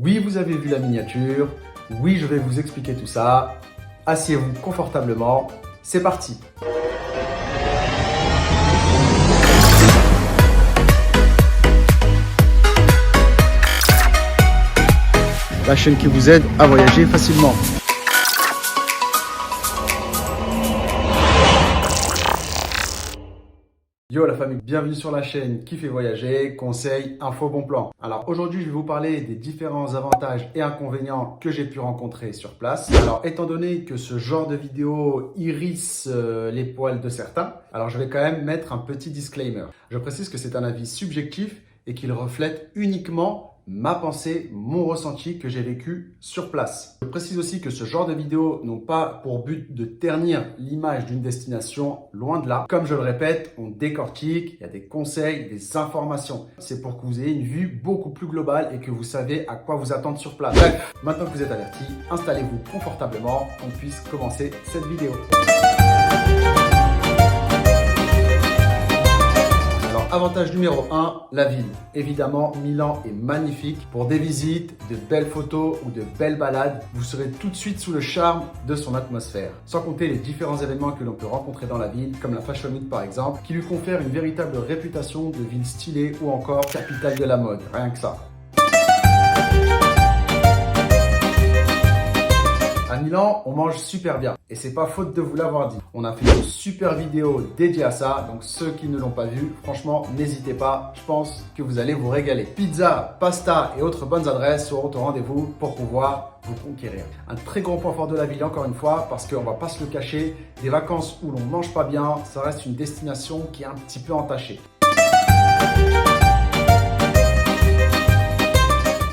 Oui, vous avez vu la miniature. Oui, je vais vous expliquer tout ça. Asseyez-vous confortablement. C'est parti. La chaîne qui vous aide à voyager facilement. Yo la famille, bienvenue sur la chaîne qui fait voyager, conseils, infos, bon plan. Alors aujourd'hui je vais vous parler des différents avantages et inconvénients que j'ai pu rencontrer sur place. Alors étant donné que ce genre de vidéo hérisse les poils de certains, alors je vais quand même mettre un petit disclaimer. Je précise que c'est un avis subjectif et qu'il reflète uniquement ma pensée, mon ressenti que j'ai vécu sur place. Je précise aussi que ce genre de vidéos n'ont pas pour but de ternir l'image d'une destination, loin de là. Comme je le répète, on décortique, il y a des conseils, des informations. C'est pour que vous ayez une vue beaucoup plus globale et que vous savez à quoi vous attendre sur place. Bref, maintenant que vous êtes avertis, installez-vous confortablement, qu'on puisse commencer cette vidéo. Avantage numéro 1, la ville. Évidemment, Milan est magnifique. Pour des visites, de belles photos ou de belles balades, vous serez tout de suite sous le charme de son atmosphère. Sans compter les différents événements que l'on peut rencontrer dans la ville, comme la Fashion Week par exemple, qui lui confère une véritable réputation de ville stylée ou encore capitale de la mode. Rien que ça. À Milan, on mange super bien et c'est pas faute de vous l'avoir dit. On a fait une super vidéo dédiée à ça, donc ceux qui ne l'ont pas vu, franchement, n'hésitez pas, je pense que vous allez vous régaler. Pizza, pasta et autres bonnes adresses seront au rendez-vous pour pouvoir vous conquérir. Un très gros point fort de la ville, encore une fois, parce qu'on va pas se le cacher, des vacances où l'on mange pas bien, ça reste une destination qui est un petit peu entachée.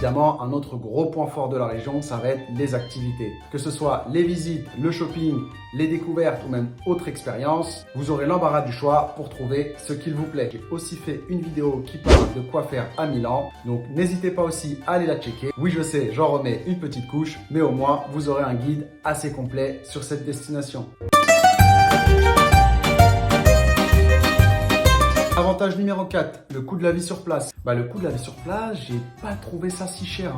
Évidemment, un autre gros point fort de la région, ça va être les activités. Que ce soit les visites, le shopping, les découvertes ou même autres expériences, vous aurez l'embarras du choix pour trouver ce qu'il vous plaît. J'ai aussi fait une vidéo qui parle de quoi faire à Milan, donc n'hésitez pas aussi à aller la checker. Oui, je sais, j'en remets une petite couche, mais au moins, vous aurez un guide assez complet sur cette destination. Avantage numéro 4, le coût de la vie sur place. Le coût de la vie sur place, j'ai pas trouvé ça si cher.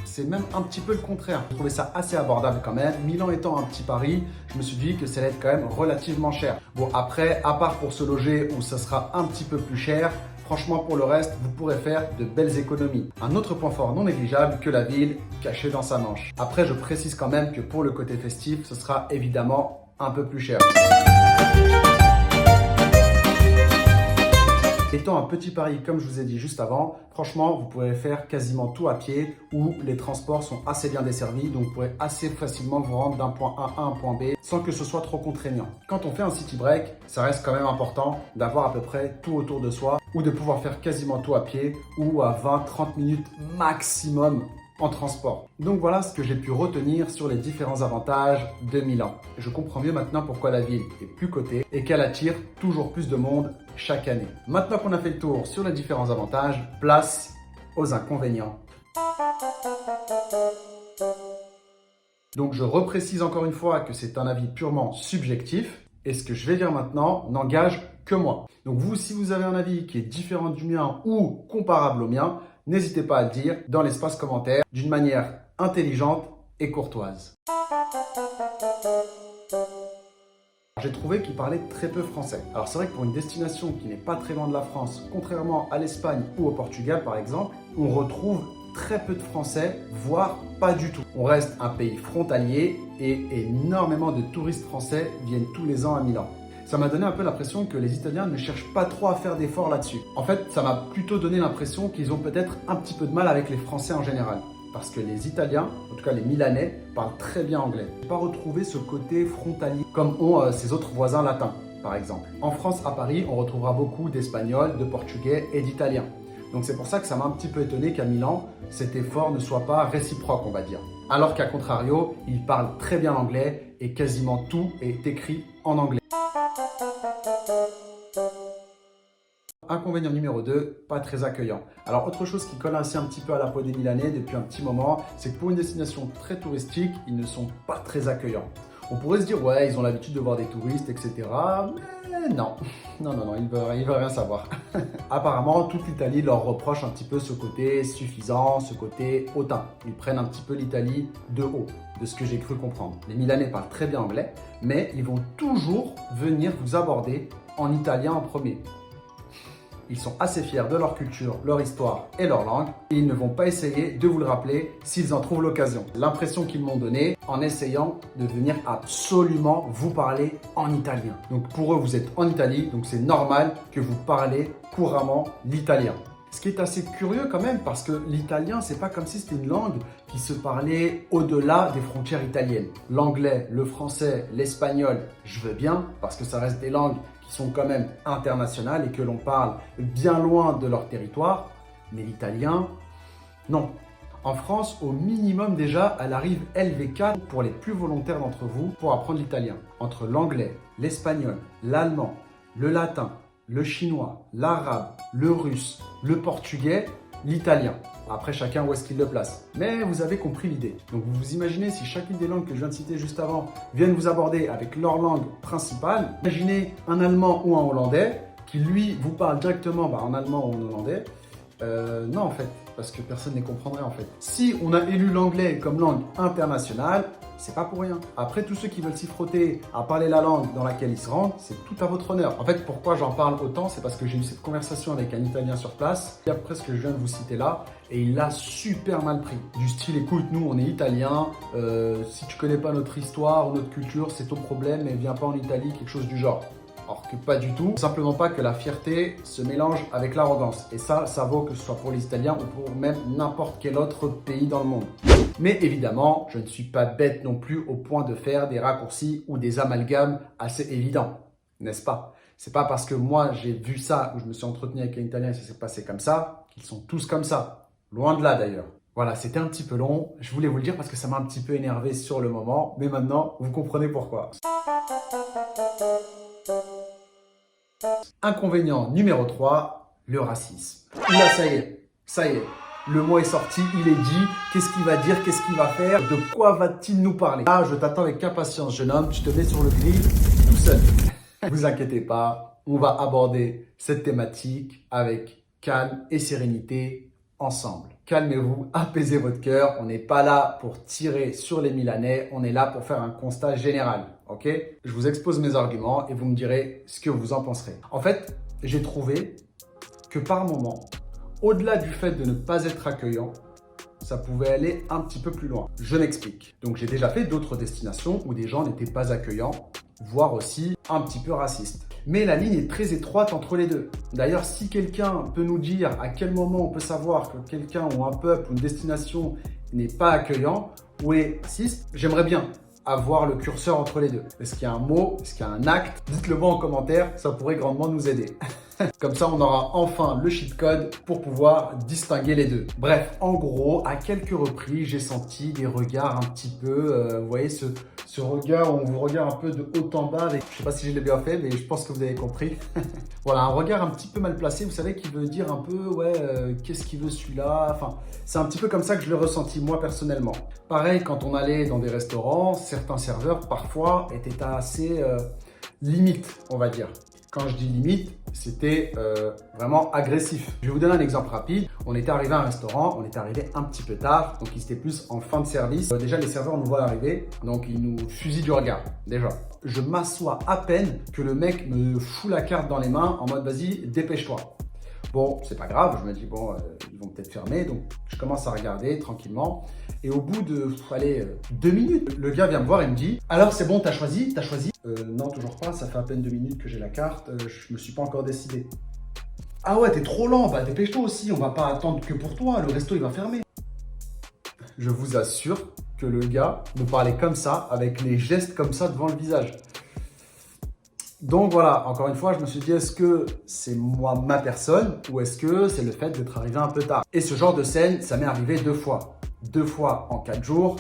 C'est même un petit peu le contraire. J'ai trouvé ça assez abordable quand même. Milan étant un petit Paris, je me suis dit que ça allait être quand même relativement cher. Bon, après, à part pour se loger où ça sera un petit peu plus cher, franchement, pour le reste, vous pourrez faire de belles économies. Un autre point fort non négligeable que la ville cachée dans sa Manche. Après, je précise quand même que pour le côté festif, ce sera évidemment un peu plus cher. Étant un petit Paris, comme je vous ai dit juste avant, franchement, vous pourrez faire quasiment tout à pied où les transports sont assez bien desservis. Donc, vous pourrez assez facilement vous rendre d'un point A à un point B sans que ce soit trop contraignant. Quand on fait un city break, ça reste quand même important d'avoir à peu près tout autour de soi ou de pouvoir faire quasiment tout à pied ou à 20-30 minutes maximum en transport. Donc voilà ce que j'ai pu retenir sur les différents avantages de Milan. Je comprends mieux maintenant pourquoi la ville est plus cotée et qu'elle attire toujours plus de monde chaque année. Maintenant qu'on a fait le tour sur les différents avantages, place aux inconvénients. Donc je reprécise encore une fois que c'est un avis purement subjectif et ce que je vais dire maintenant n'engage que moi. Donc vous, si vous avez un avis qui est différent du mien ou comparable au mien, n'hésitez pas à le dire dans l'espace commentaire d'une manière intelligente et courtoise. J'ai trouvé qu'il parlait très peu français. Alors c'est vrai que pour une destination qui n'est pas très loin de la France, contrairement à l'Espagne ou au Portugal par exemple, on retrouve très peu de français, voire pas du tout. On reste un pays frontalier et énormément de touristes français viennent tous les ans à Milan. Ça m'a donné un peu l'impression que les Italiens ne cherchent pas trop à faire d'efforts là-dessus. En fait, ça m'a plutôt donné l'impression qu'ils ont peut-être un petit peu de mal avec les Français en général. Parce que les Italiens, en tout cas les Milanais, parlent très bien anglais. Je n'ai pas retrouvé ce côté frontalier comme ont ses autres voisins latins, par exemple. En France, à Paris, on retrouvera beaucoup d'Espagnols, de Portugais et d'Italiens. Donc c'est pour ça que ça m'a un petit peu étonné qu'à Milan, cet effort ne soit pas réciproque, on va dire. Alors qu'à contrario, ils parlent très bien l'anglais et quasiment tout est écrit en anglais. Inconvénient numéro 2, pas très accueillant. Alors autre chose qui colle ainsi un petit peu à la peau des Milanais depuis un petit moment, c'est que pour une destination très touristique, ils ne sont pas très accueillants. On pourrait se dire, ouais, ils ont l'habitude de voir des touristes, etc. Mais non, ils veulent rien savoir. Apparemment, toute l'Italie leur reproche un petit peu ce côté suffisant, ce côté hautain. Ils prennent un petit peu l'Italie de haut, de ce que j'ai cru comprendre. Les Milanais parlent très bien anglais, mais ils vont toujours venir vous aborder en italien en premier. Ils sont assez fiers de leur culture, leur histoire et leur langue et ils ne vont pas essayer de vous le rappeler s'ils en trouvent l'occasion. L'impression qu'ils m'ont donnée en essayant de venir absolument vous parler en italien. Donc pour eux, vous êtes en Italie, donc c'est normal que vous parlez couramment l'italien. Ce qui est assez curieux quand même parce que l'italien, c'est pas comme si c'était une langue qui se parlait au-delà des frontières italiennes. L'anglais, le français, l'espagnol, je veux bien parce que ça reste des langues qui sont quand même internationales et que l'on parle bien loin de leur territoire. Mais l'italien, non. En France, au minimum déjà, elle arrive LV4 pour les plus volontaires d'entre vous pour apprendre l'italien. Entre l'anglais, l'espagnol, l'allemand, le latin, le chinois, l'arabe, le russe, le portugais, l'italien. Après, chacun où est-ce qu'il le place. Mais vous avez compris l'idée. Donc, vous vous imaginez si chacune des langues que je viens de citer juste avant viennent vous aborder avec leur langue principale. Imaginez un allemand ou un hollandais qui, lui, vous parle directement en allemand ou en hollandais. Non, en fait, parce que personne ne les comprendrait, en fait. Si on a élu l'anglais comme langue internationale, c'est pas pour rien. Après, tous ceux qui veulent s'y frotter à parler la langue dans laquelle ils se rendent, c'est tout à votre honneur. En fait, pourquoi j'en parle autant, c'est parce que j'ai eu cette conversation avec un Italien sur place, après ce que je viens de vous citer là, et il l'a super mal pris. Du style, écoute, nous, on est Italiens, si tu connais pas notre histoire ou notre culture, c'est ton problème, mais viens pas en Italie, quelque chose du genre. Or que pas du tout, simplement pas que la fierté se mélange avec l'arrogance. Et ça vaut que ce soit pour les Italiens ou pour même n'importe quel autre pays dans le monde. Mais évidemment, je ne suis pas bête non plus au point de faire des raccourcis ou des amalgames assez évidents, n'est-ce pas? C'est pas parce que moi j'ai vu ça, ou je me suis entretenu avec un Italien et ça s'est passé comme ça, qu'ils sont tous comme ça. Loin de là d'ailleurs. Voilà, c'était un petit peu long. Je voulais vous le dire parce que ça m'a un petit peu énervé sur le moment. Mais maintenant, vous comprenez pourquoi. Inconvénient numéro 3, le racisme. Là, ça y est, le mot est sorti, il est dit. Qu'est-ce qu'il va dire, qu'est-ce qu'il va faire, de quoi va-t-il nous parler? Ah, je t'attends avec impatience, jeune homme, tu te mets sur le grill tout seul. Vous inquiétez pas, on va aborder cette thématique avec calme et sérénité ensemble. Calmez-vous, apaisez votre cœur, on n'est pas là pour tirer sur les Milanais, on est là pour faire un constat général. Ok? Je vous expose mes arguments et vous me direz ce que vous en penserez. En fait, j'ai trouvé que par moment, au-delà du fait de ne pas être accueillant, ça pouvait aller un petit peu plus loin. Je m'explique. Donc j'ai déjà fait d'autres destinations où des gens n'étaient pas accueillants, voire aussi un petit peu racistes. Mais la ligne est très étroite entre les deux. D'ailleurs, si quelqu'un peut nous dire à quel moment on peut savoir que quelqu'un ou un peuple ou une destination n'est pas accueillant ou est raciste, j'aimerais bien avoir le curseur entre les deux. Est-ce qu'il y a un mot? Est-ce qu'il y a un acte? Dites-le moi en commentaire, ça pourrait grandement nous aider. Comme ça, on aura enfin le cheat code pour pouvoir distinguer les deux. Bref, en gros, à quelques reprises, j'ai senti des regards un petit peu, vous voyez, ce regard où on vous regarde un peu de haut en bas. Avec, je ne sais pas si je l'ai bien fait, mais je pense que vous avez compris. Voilà, un regard un petit peu mal placé, vous savez, qui veut dire un peu, ouais, qu'est-ce qu'il veut celui-là? Enfin, c'est un petit peu comme ça que je l'ai ressenti, moi, personnellement. Pareil, quand on allait dans des restaurants, certains serveurs, parfois, étaient assez limite, on va dire. Quand je dis limite, c'était vraiment agressif. Je vais vous donner un exemple rapide. On était arrivé à un restaurant, on était arrivé un petit peu tard, donc il était plus en fin de service. Déjà, les serveurs nous voient arriver, donc ils nous fusillent du regard, déjà. Je m'assois à peine que le mec me fout la carte dans les mains en mode vas-y, dépêche-toi. Bon, c'est pas grave, je me dis bon, ils vont peut-être fermer, donc je commence à regarder tranquillement. Et au bout de, 2 minutes, le gars vient me voir et me dit « Alors c'est bon, t'as choisi? Non, toujours pas, ça fait à peine 2 minutes que j'ai la carte, je me suis pas encore décidé. » « Ah ouais, t'es trop lent, bah dépêche-toi aussi, on va pas attendre que pour toi, le resto il va fermer. » Je vous assure que le gars me parlait comme ça, avec les gestes comme ça devant le visage. Donc voilà, encore une fois, je me suis dit, est-ce que c'est moi, ma personne, ou est-ce que c'est le fait d'être arrivé un peu tard? Et ce genre de scène, ça m'est arrivé 2 fois. 2 fois en 4 jours.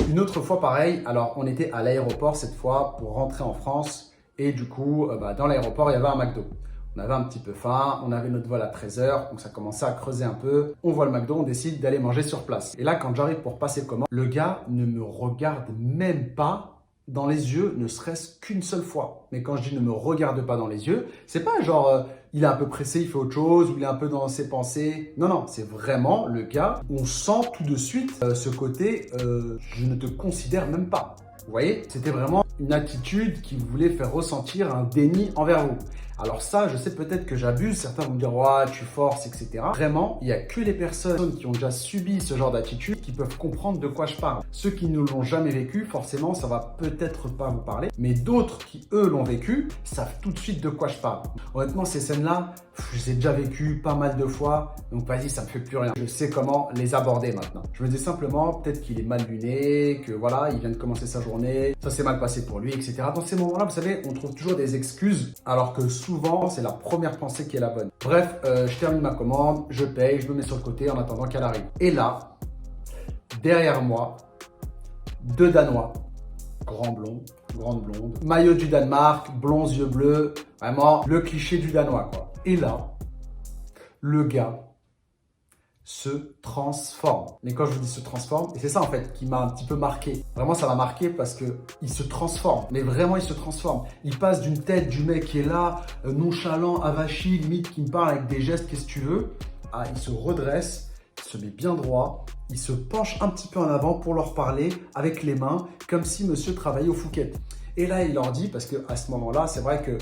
Une autre fois pareil, alors on était à l'aéroport cette fois pour rentrer en France. Et du coup, dans l'aéroport, il y avait un McDo. On avait un petit peu faim, on avait notre vol à 13h, donc ça commençait à creuser un peu. On voit le McDo, on décide d'aller manger sur place. Et là, quand j'arrive pour passer commande, le gars ne me regarde même pas. dans les yeux, ne serait-ce qu'une seule fois. Mais quand je dis ne me regarde pas dans les yeux, c'est pas genre il est un peu pressé, il fait autre chose, ou il est un peu dans ses pensées. Non, non, c'est vraiment le gars, on sent tout de suite ce côté je ne te considère même pas. Vous voyez, c'était vraiment une attitude qui voulait faire ressentir un déni envers vous. Alors ça, je sais peut-être que j'abuse, certains vont me dire « ouais, tu forces, etc. » Vraiment, il n'y a que les personnes qui ont déjà subi ce genre d'attitude qui peuvent comprendre de quoi je parle. Ceux qui ne l'ont jamais vécu, forcément, ça va peut-être pas vous parler. Mais d'autres qui, eux, l'ont vécu, savent tout de suite de quoi je parle. Honnêtement, ces scènes-là, je les ai déjà vécues pas mal de fois. Donc vas-y, ça me fait plus rien. Je sais comment les aborder maintenant. Je me dis simplement, peut-être qu'il est mal luné, que voilà, il vient de commencer sa journée, ça s'est mal passé pour lui, etc. Dans ces moments-là, vous savez, on trouve toujours des excuses, alors que souvent, c'est la première pensée qui est la bonne. Bref, je termine ma commande, je paye, je me mets sur le côté en attendant qu'elle arrive. Et là, derrière moi, deux Danois, grand blond, grande blonde, maillot du Danemark, blonds, yeux bleus, vraiment le cliché du Danois, quoi. Et là, le gars se transforme. Mais quand je vous dis se transforme, et c'est ça en fait qui m'a un petit peu marqué. Vraiment, ça m'a marqué parce que il se transforme. Mais vraiment, il se transforme. Il passe d'une tête du mec qui est là, nonchalant, avachi, limite qui me parle avec des gestes, qu'est-ce que tu veux, à il se redresse, il se met bien droit, il se penche un petit peu en avant pour leur parler avec les mains, comme si monsieur travaillait au Fouquet. Et là, il leur dit, parce qu'à ce moment-là, c'est vrai que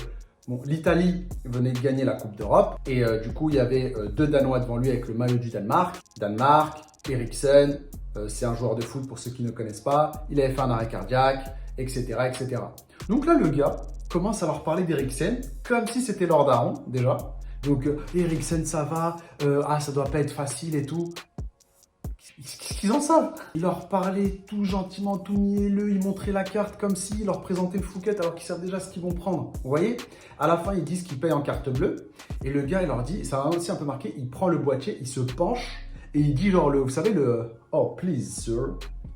bon, l'Italie venait de gagner la Coupe d'Europe et du coup, il y avait deux Danois devant lui avec le maillot du Danemark. Danemark, Eriksen, c'est un joueur de foot pour ceux qui ne connaissent pas. Il avait fait un arrêt cardiaque, etc., etc. Donc là, le gars commence à leur parler d'Eriksen comme si c'était leur daron déjà. Donc, Eriksen, ça va, ça doit pas être facile et tout. Qu'est-ce qu'ils en savent? Il leur parlait tout gentiment, tout mielleux, il montrait la carte comme s'il leur présentait le Fouquet alors qu'ils savent déjà ce qu'ils vont prendre. Vous voyez? À la fin, ils disent qu'ils payent en carte bleue et le gars, il leur dit, ça m'a aussi un peu marqué, il prend le boîtier, il se penche et il dit genre, vous savez, oh, please, sir.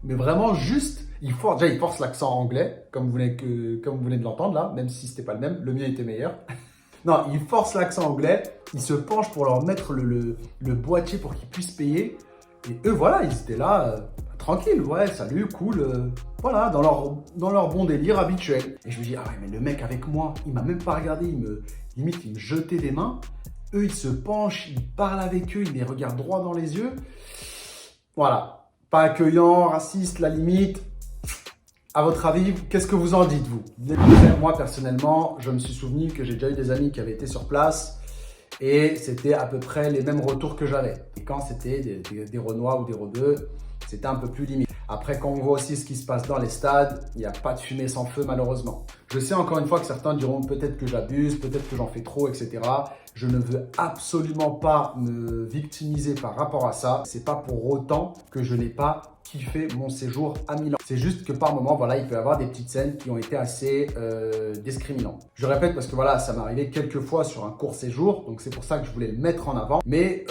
Mais vraiment juste, il force l'accent anglais, comme vous venez de l'entendre là, même si c'était pas le même, le mien était meilleur. Non, il force l'accent anglais, il se penche pour leur mettre le boîtier pour qu'ils puissent payer. Et eux, voilà, ils étaient là, tranquilles, ouais, salut, cool, voilà, dans leur bon délire habituel. Et je me dis, ah ouais, mais le mec avec moi, il m'a même pas regardé, limite, il me jetait des mains. Eux, ils se penchent, ils parlent avec eux, ils les regardent droit dans les yeux. Voilà, pas accueillant, raciste, la limite. À votre avis, qu'est-ce que vous en dites, vous? Moi, personnellement, je me suis souvenu que j'ai déjà eu des amis qui avaient été sur place. Et c'était à peu près les mêmes retours que j'avais. Et quand c'était des Renois ou des Rebeux, c'était un peu plus limite. Après, quand on voit aussi ce qui se passe dans les stades, il n'y a pas de fumée sans feu malheureusement. Je sais encore une fois que certains diront peut-être que j'abuse, peut-être que j'en fais trop, etc. Je ne veux absolument pas me victimiser par rapport à ça. C'est pas pour autant que je n'ai pas kiffé mon séjour à Milan. C'est juste que par moment, voilà, il peut y avoir des petites scènes qui ont été assez discriminantes. Je répète parce que voilà, ça m'est arrivé quelques fois sur un court séjour, donc c'est pour ça que je voulais le mettre en avant. Mais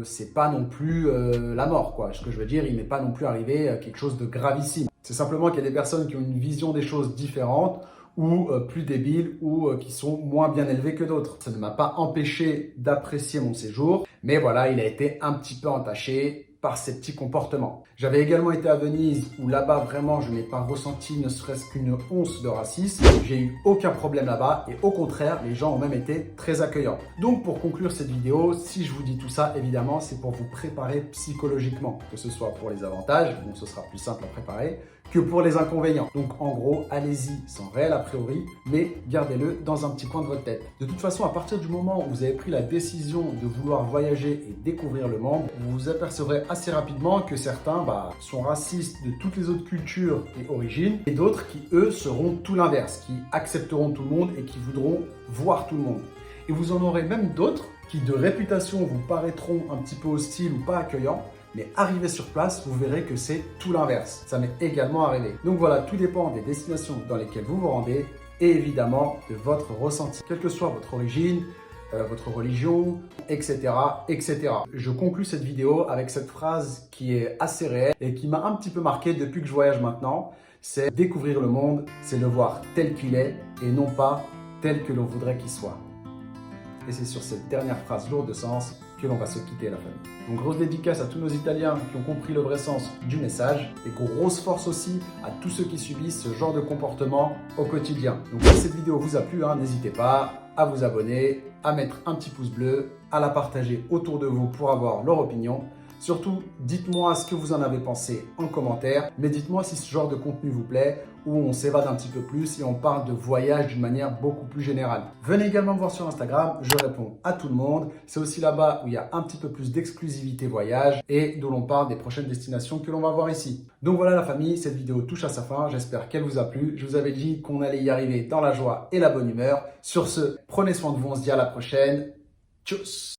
c'est pas non plus la mort, quoi. Ce que je veux dire, il n'est pas non plus arrivé quelque chose de gravissime. C'est simplement qu'il y a des personnes qui ont une vision des choses différentes ou plus débiles ou qui sont moins bien élevés que d'autres. Ça ne m'a pas empêché d'apprécier mon séjour, mais voilà, il a été un petit peu entaché par ces petits comportements. J'avais également été à Venise où là-bas vraiment je n'ai pas ressenti ne serait-ce qu'une once de racisme. J'ai eu aucun problème là-bas et au contraire les gens ont même été très accueillants. Donc pour conclure cette vidéo, si je vous dis tout ça évidemment c'est pour vous préparer psychologiquement, que ce soit pour les avantages, donc ce sera plus simple à préparer, que pour les inconvénients. Donc en gros, allez-y sans réel a priori, mais gardez-le dans un petit coin de votre tête. De toute façon, à partir du moment où vous avez pris la décision de vouloir voyager et découvrir le monde, vous vous apercevrez assez rapidement que certains sont racistes de toutes les autres cultures et origines, et d'autres qui, eux, seront tout l'inverse, qui accepteront tout le monde et qui voudront voir tout le monde. Et vous en aurez même d'autres qui, de réputation, vous paraîtront un petit peu hostiles ou pas accueillants, mais arrivé sur place, vous verrez que c'est tout l'inverse. Ça m'est également arrivé. Donc voilà, tout dépend des destinations dans lesquelles vous vous rendez et évidemment de votre ressenti. Quelle que soit votre origine, votre religion, etc., etc. Je conclus cette vidéo avec cette phrase qui est assez réelle et qui m'a un petit peu marqué depuis que je voyage maintenant. C'est découvrir le monde, c'est le voir tel qu'il est et non pas tel que l'on voudrait qu'il soit. Et c'est sur cette dernière phrase lourde de sens que que l'on va se quitter la famille. Donc grosse dédicace à tous nos Italiens qui ont compris le vrai sens du message et grosse force aussi à tous ceux qui subissent ce genre de comportement au quotidien. Donc si cette vidéo vous a plu, n'hésitez pas à vous abonner, à mettre un petit pouce bleu, à la partager autour de vous pour avoir leur opinion. Surtout, dites-moi ce que vous en avez pensé en commentaire, mais dites-moi si ce genre de contenu vous plaît, où on s'évade un petit peu plus et on parle de voyage d'une manière beaucoup plus générale. Venez également me voir sur Instagram, je réponds à tout le monde. C'est aussi là-bas où il y a un petit peu plus d'exclusivité voyage et d'où l'on parle des prochaines destinations que l'on va voir ici. Donc voilà la famille, cette vidéo touche à sa fin, j'espère qu'elle vous a plu. Je vous avais dit qu'on allait y arriver dans la joie et la bonne humeur. Sur ce, prenez soin de vous, on se dit à la prochaine. Tchuss!